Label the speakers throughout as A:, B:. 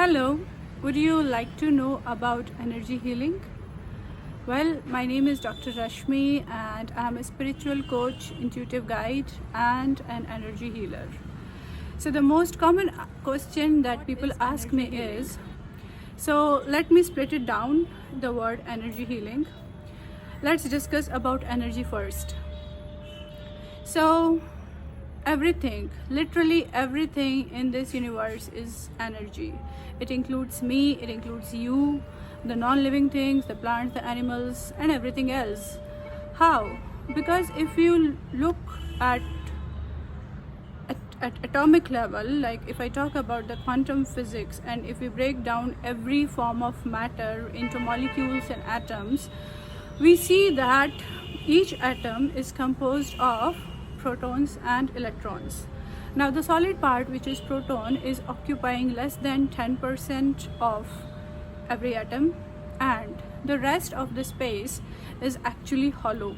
A: Hello, would you like to know about energy healing? Well, my name is Dr. Rashmi and I'm a spiritual coach, intuitive guide, and an energy healer. So, the most common question that people ask me is let me split it down the word energy healing. Let's discuss about energy first. So, everything, literally everything in this universe is energy. It includes me, it includes you, the non-living things, the plants, the animals, and everything else. How? Because if you look at atomic level, like if I talk about the quantum physics, and if we break down every form of matter into molecules and atoms, we see that each atom is composed of protons and electrons. Now the solid part, which is proton, is occupying less than 10% of every atom, and the rest of the space is actually hollow.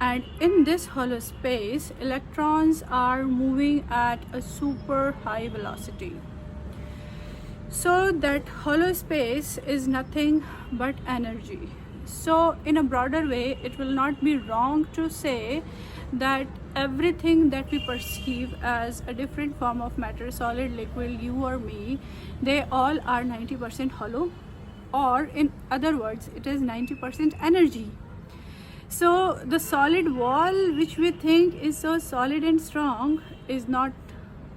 A: And in this hollow space, electrons are moving at a super high velocity. So that hollow space is nothing but energy. So in a broader way, it will not be wrong to say that everything that we perceive as a different form of matter, solid, liquid, you or me, they all are 90% hollow, or in other words, it is 90% energy. So the solid wall, which we think is so solid and strong, is not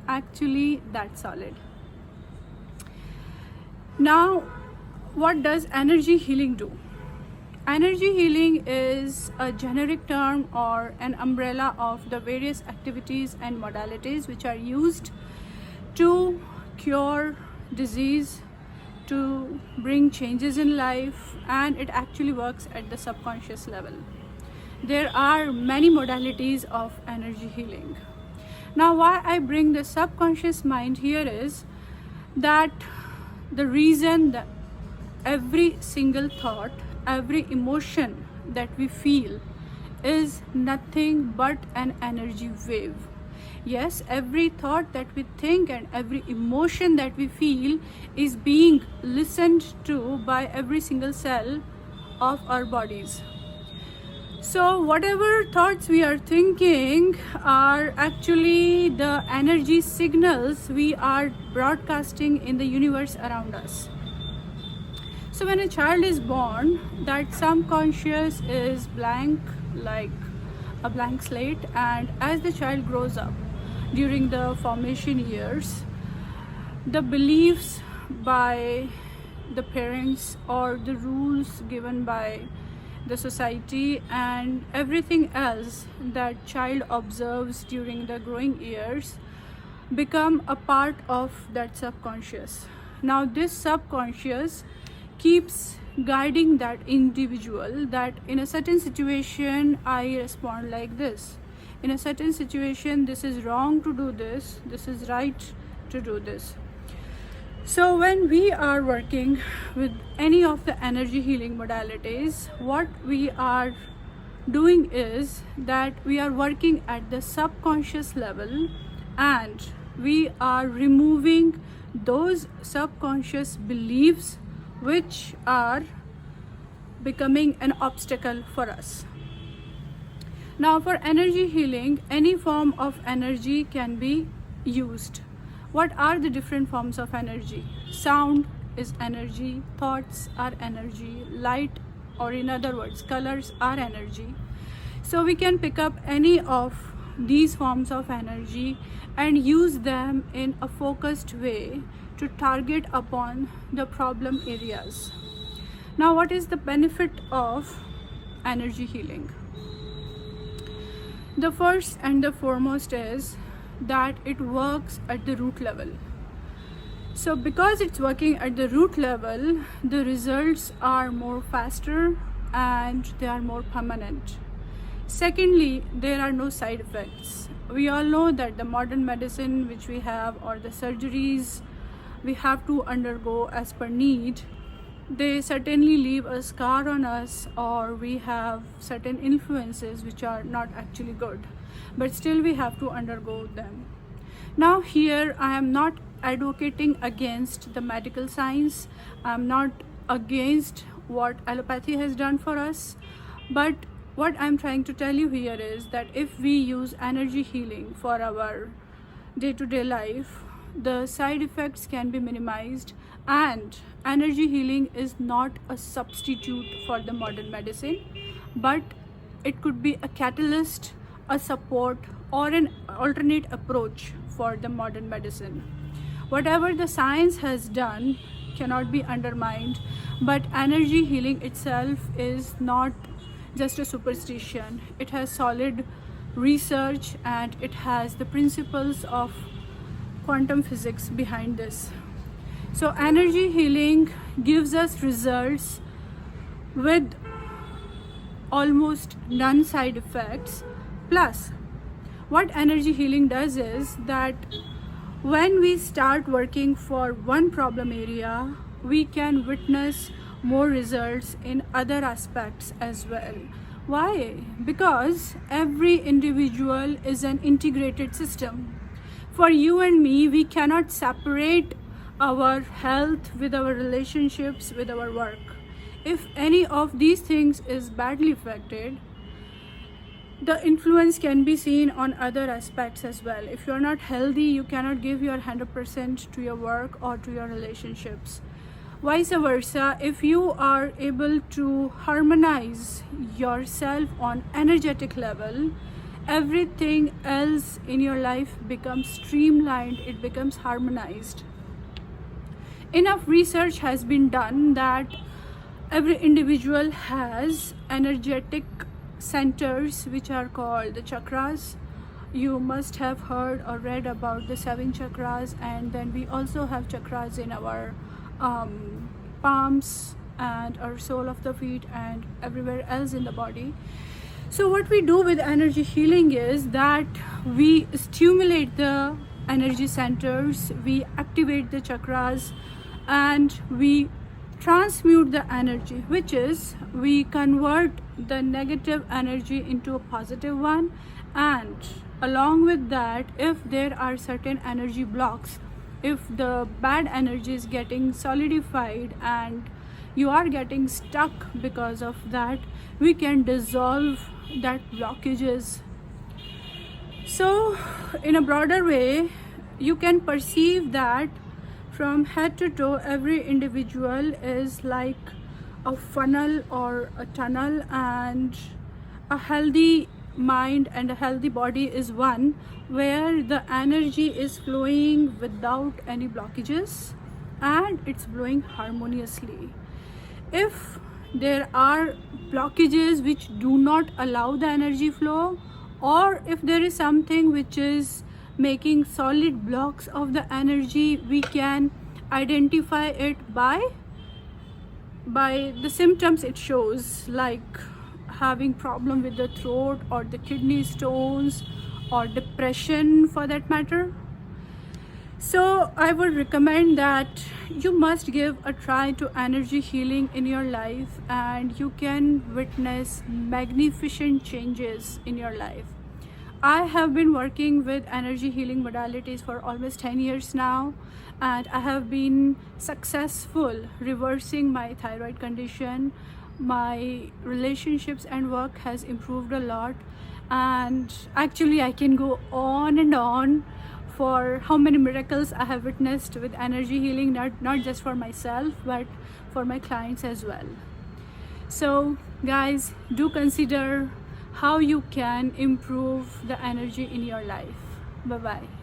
A: actually that solid. Now, what does energy healing do? Energy healing is a generic term or an umbrella of the various activities and modalities which are used to cure disease, to bring changes in life, and it actually works at the subconscious level. There are many modalities of energy healing. Now, why I bring the subconscious mind here is that the reason that every single thought, every emotion that we feel is nothing but an energy wave. Yes, every thought that we think and every emotion that we feel is being listened to by every single cell of our bodies. So whatever thoughts we are thinking are actually the energy signals we are broadcasting in the universe around us. So when a child is born, that subconscious is blank, like a blank slate, and as the child grows up during the formation years, the beliefs by the parents or the rules given by the society and everything else that child observes during the growing years become a part of that subconscious. Now this subconscious keeps guiding that individual, that in a certain situation I respond like this, in a certain situation this is wrong to do this, this is right to do this. So when we are working with any of the energy healing modalities, what we are doing is that we are working at the subconscious level, and we are removing those subconscious beliefs which are becoming an obstacle for us. Now, for energy healing, any form of energy can be used. What are the different forms of energy? Sound is energy, thoughts are energy, light, or in other words, colors are energy. So we can pick up any of these forms of energy and use them in a focused way to target upon the problem areas. Now, what is the benefit of energy healing? The first and the foremost is that it works at the root level. So because it's working at the root level, the results are more faster and they are more permanent. Secondly, there are no side effects. We all know that the modern medicine which we have, or the surgeries we have to undergo as per need, they certainly leave a scar on us, or we have certain influences which are not actually good, but still we have to undergo them. Now here I am not advocating against the medical science. I'm not against what allopathy has done for us, but what I'm trying to tell you here is that if we use energy healing for our day-to-day life, the side effects can be minimized, and energy healing is not a substitute for the modern medicine, but it could be a catalyst, a support, or an alternate approach for the modern medicine. Whatever the science has done cannot be undermined, but energy healing itself is not just a superstition. It has solid research and it has the principles of quantum physics behind this. So energy healing gives us results with almost none side effects. Plus, what energy healing does is that when we start working for one problem area, we can witness more results in other aspects as well. Why? Because every individual is an integrated system. For you and me, we cannot separate our health with our relationships, with our work. If any of these things is badly affected, the influence can be seen on other aspects as well. If you're not healthy, you cannot give your 100% to your work or to your relationships. Vice versa, if you are able to harmonize yourself on energetic level, everything else in your life becomes streamlined, it becomes harmonized. Enough research has been done that every individual has energetic centers which are called the chakras. You must have heard or read about the 7 chakras, and then we also have chakras in our palms and our sole of the feet and everywhere else in the body. So what we do with energy healing is that we stimulate the energy centers, we activate the chakras, and we transmute the energy, which is we convert the negative energy into a positive one. And along with that, if there are certain energy blocks, if the bad energy is getting solidified and you are getting stuck because of that, we can dissolve that blockages. So in a broader way, you can perceive that from head to toe, every individual is like a funnel or a tunnel, and a healthy mind and a healthy body is one where the energy is flowing without any blockages and it's flowing harmoniously. If there are blockages which do not allow the energy flow, or if there is something which is making solid blocks of the energy, we can identify it by the symptoms it shows, like having problem with the throat or the kidney stones or depression for that matter. So I would recommend that you must give a try to energy healing in your life, and you can witness magnificent changes in your life. I have been working with energy healing modalities for almost 10 years now, and I have been successful reversing my thyroid condition. My relationships and work has improved a lot, and actually I can go on and on for how many miracles I have witnessed with energy healing, not just for myself but for my clients as well. So guys, do consider how you can improve the energy in your life. Bye bye.